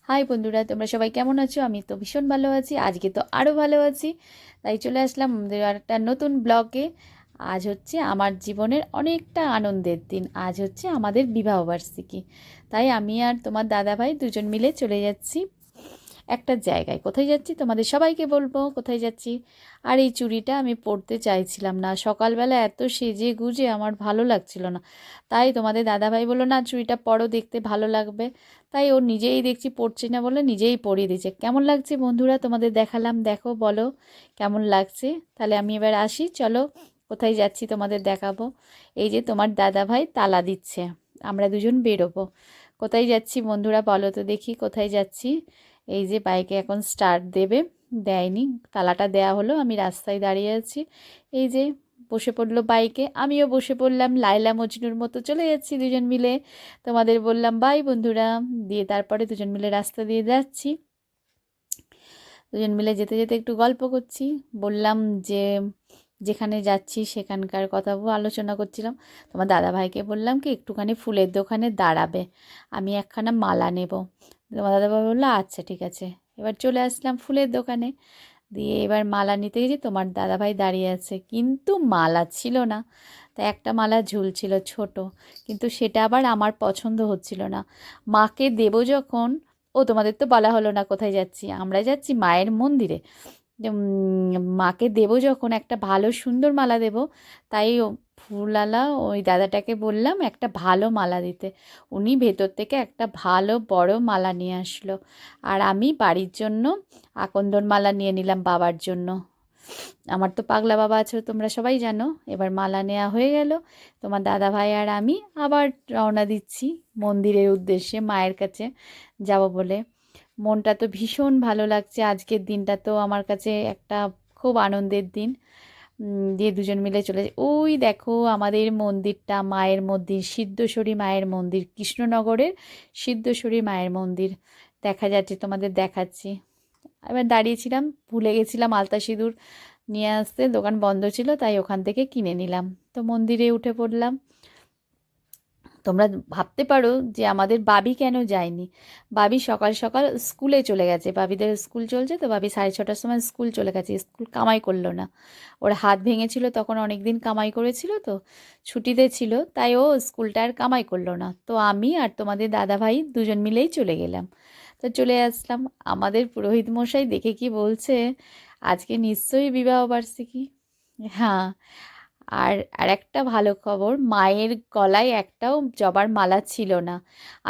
High বন্ধুরা, তোমরা সবাই কেমন আছো? আমি তো ভীষণ ভালো আছি। আজকে তো আরও ভালো আছি। তাই চলে আসলাম আমাদের আরেকটা নতুন ব্লগে। আজ হচ্ছে আমার জীবনের অনেকটা আনন্দের দিন। আজ হচ্ছে আমাদের বিবাহবার্ষিকী। তাই আমি আর তোমার দাদাভাই দুজন মিলে চলে যাচ্ছি একটা জায়গায়। কোথায় যাচ্ছি তোমাদের সবাইকে বলবো কোথায় যাচ্ছি। আর এই চুড়িটা আমি পরতে চাইছিলাম না, সকালবেলা এত সেজে গুজে আমার ভালো লাগছিল না। তাই তোমাদের দাদাভাই বললো, না চুড়িটা পরো, দেখতে ভালো লাগবে। তাই ও নিজেই দেখছি পরছে না বলে নিজেই পরিয়ে দিয়েছে। কেমন লাগছে বন্ধুরা তোমাদের দেখালাম, দেখো বলো কেমন লাগছে। তাহলে আমি এবার আসি, চলো কোথায় যাচ্ছি তোমাদের দেখাবো। এই যে তোমার দাদাভাই তালা দিচ্ছে, আমরা দুজন বেরোবো। কোথায় যাচ্ছি বন্ধুরা বলো তো দেখি, কোথায় যাচ্ছি। এই যে বাইকে এখন স্টার্ট দেবে, দেয়নি, তালাটা দেয়া হলো, আমি রাস্তায় দাঁড়িয়ে আছি। এই যে বসে পড়লো বাইকে, আমিও বসে পড়লাম, লায়লা মজনুর মতো চলে যাচ্ছি দুজন মিলে। তোমাদের বললাম বাই বন্ধুরা, দিয়ে তারপরে দুজন মিলে রাস্তা দিয়ে যাচ্ছি। দুজন মিলে যেতে যেতে একটু গল্প করছি, বললাম যে যেখানে যাচ্ছি সেখানকার কথা আলোচনা করছিলাম। তোমার দাদাভাইকে বললাম কি একটুখানি ফুলের দোকানে দাঁড়াবে, আমি একখানা মালা নেব। তোমার দাদাভাই বললো আচ্ছা ঠিক আছে। এবার চলে আসলাম ফুলের দোকানে, দিয়ে এবার মালা নিতে গেছি, তোমার দাদাভাই দাঁড়িয়ে আছে, কিন্তু মালা ছিল না। তাই একটা মালা ঝুলছিল ছোট, কিন্তু সেটা আবার আমার পছন্দ হচ্ছিল না। মাকে দেবো যখন, ও তোমাদের তো বলা হলো না কোথায় যাচ্ছি, আমরা যাচ্ছি মায়ের মন্দিরে। মাকে দেবো যখন একটা ভালো সুন্দর মালা দেব, তাই ফুলওয়ালা ওই দাদাটাকে বললাম একটা ভালো মালা দিতে। উনি ভেতর থেকে একটা ভালো বড় মালা নিয়ে আসলো, আর আমি বাড়ির জন্য আকন্দর মালা নিয়ে নিলাম বাবার জন্য। আমার তো পাগলা বাবা আছে তোমরা সবাই জানো। এবার মালা নেওয়া হয়ে গেল, তোমার দাদা ভাই আর আমি আবার রওনা দিচ্ছি মন্দিরের উদ্দেশ্যে, মায়ের কাছে যাব বলে। মনটা তো ভীষণ ভালো লাগছে, আজকের দিনটা তো আমার কাছে একটা খুব আনন্দের দিন। দিয়ে দুজন মিলে চলে যাই। ওই দেখো আমাদের মন্দিরটা, মায়ের মন্দির, সিদ্ধেশ্বরী মায়ের মন্দির, কৃষ্ণনগরের সিদ্ধেশ্বরী মায়ের মন্দির দেখা যাচ্ছে, তোমাদের দেখাচ্ছি। এবার দাঁড়িয়েছিলাম, ভুলে গেছিলাম আলতা সিঁদুর নিয়ে আসতে, দোকান বন্ধ ছিল, তাই ওখান থেকে কিনে নিলাম। তো মন্দিরে উঠে পড়লাম। তোমরা ভাবতে পারো যে আমাদের বাবি কেন যায়নি। বাবি সকাল সকাল স্কুলে চলে গেছে, বাবিদের স্কুল চলছে তো, বাবি 6:30টার সময় স্কুল চলে গেছে। স্কুল কামাই করলো না, ওর হাত ভেঙেছিল তখন, অনেক দিন কামাই করেছিল তো, ছুটিতে ছিল, তাই ও স্কুলটা আর কামাই করলো না। তো আমি আর তোমাদের দাদা ভাই দুজন মিলেই চলে গেলাম। তো চলে আসলাম, আমাদের পুরোহিত মশাই দেখে কি বলছে, আজকে নিশ্চয়ই বিবাহবার্ষিকী। হ্যাঁ, আর আরেকটা ভালো খবর, মায়ের গলায় একটাও জবার মালা ছিল না।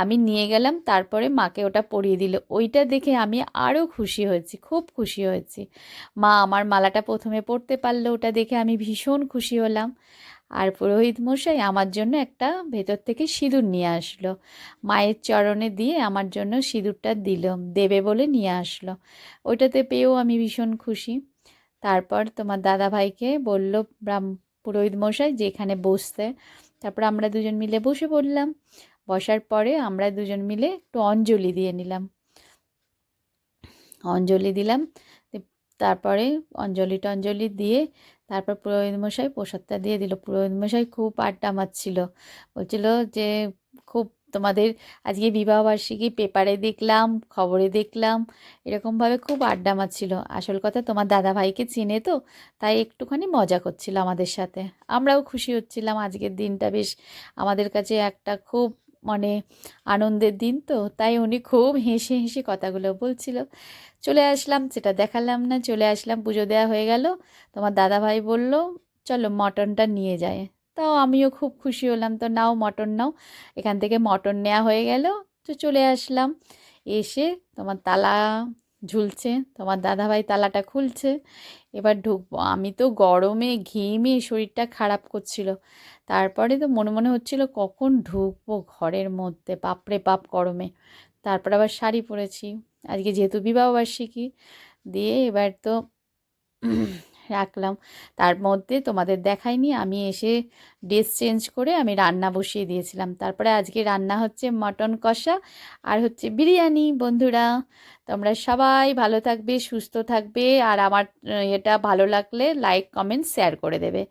আমি নিয়ে গেলাম, তারপরে মাকে ওটা পরিয়ে দিল। ওইটা দেখে আমি আরও খুশি হয়েছি, খুব খুশি হয়েছি। মা আমার মালাটা প্রথমে পরতে পারলো, ওটা দেখে আমি ভীষণ খুশি হলাম। আর পুরোহিত মশাই আমার জন্য একটা ভেতর থেকে সিঁদুর নিয়ে আসলো, মায়ের চরণে দিয়ে আমার জন্য সিঁদুরটা দিল, দেবে বলে নিয়ে আসলো। ওইটাতে পেয়েও আমি ভীষণ খুশি। তারপর তোমার দাদা ভাইকে বলল পুরোহিত মশাই যে এখানে বসতে। তারপর আমরা দুজন মিলে বসে পড়লাম। বসার পরে আমরা দুজন মিলে একটু অঞ্জলি দিয়ে নিলাম, অঞ্জলি দিলাম। তারপরে অঞ্জলি টঞ্জলি দিয়ে তারপর পুরোহিত মশাই প্রসাদটা দিয়ে দিল। পুরোহিত মশাই খুব আড্ডা মারছিল, বলছিল যে খুব তোমাদের আজকে বিবাহবার্ষিকী, পেপারে দেখলাম, খবরে দেখলাম, এরকমভাবে খুব আড্ডা মারছিল। আসল কথা তোমার দাদা ভাইকে চিনে তো, তাই একটুখানি মজা করছিল আমাদের সাথে। আমরাও খুশি হচ্ছিলাম, আজকের দিনটা বেশ আমাদের কাছে একটা খুব মানে আনন্দের দিন তো, তাই উনি খুব হেসে হেসে কথাগুলো বলছিল। চলে আসলাম, সেটা দেখালাম না, চলে আসলাম, পুজো দেওয়া হয়ে গেল। তোমার দাদাভাই বলল চলো মটনটা নিয়ে যায়। তাও আমিও খুব খুশি হলাম, তো নাও মটন নাও। এখান থেকে মটন নেওয়া হয়ে গেল। তো চলে আসলাম, এসে তোমার তালা ঝুলছে, তোমার দাদাভাই তালাটা খুলছে। এবার ঢুকবো, আমি তো গরমে ঘেমে শরীরটা খারাপ করছিল। তারপরে তো মনে মনে হচ্ছিল কখন ঢুকবো ঘরের মধ্যে, বাপরে বাপ গরমে। তারপর আবার শাড়ি পরেছি, আজকে যেহেতু বিবাহবার্ষিকী। দিয়ে এবার তো রাখলাম। তার মধ্যে তোমাদের দেখাইনি, আমি এসে ড্রেস চেঞ্জ করে আমি রান্না বসিয়ে দিয়েছিলাম। তারপরে আজকে রান্না হচ্ছে মটন কষা আর হচ্ছে বিরিয়ানি। বন্ধুরা তোমরা সবাই ভালো থাকবে, সুস্থ থাকবে, আর আমার এটা ভালো লাগলে লাইক কমেন্ট শেয়ার করে দেবে।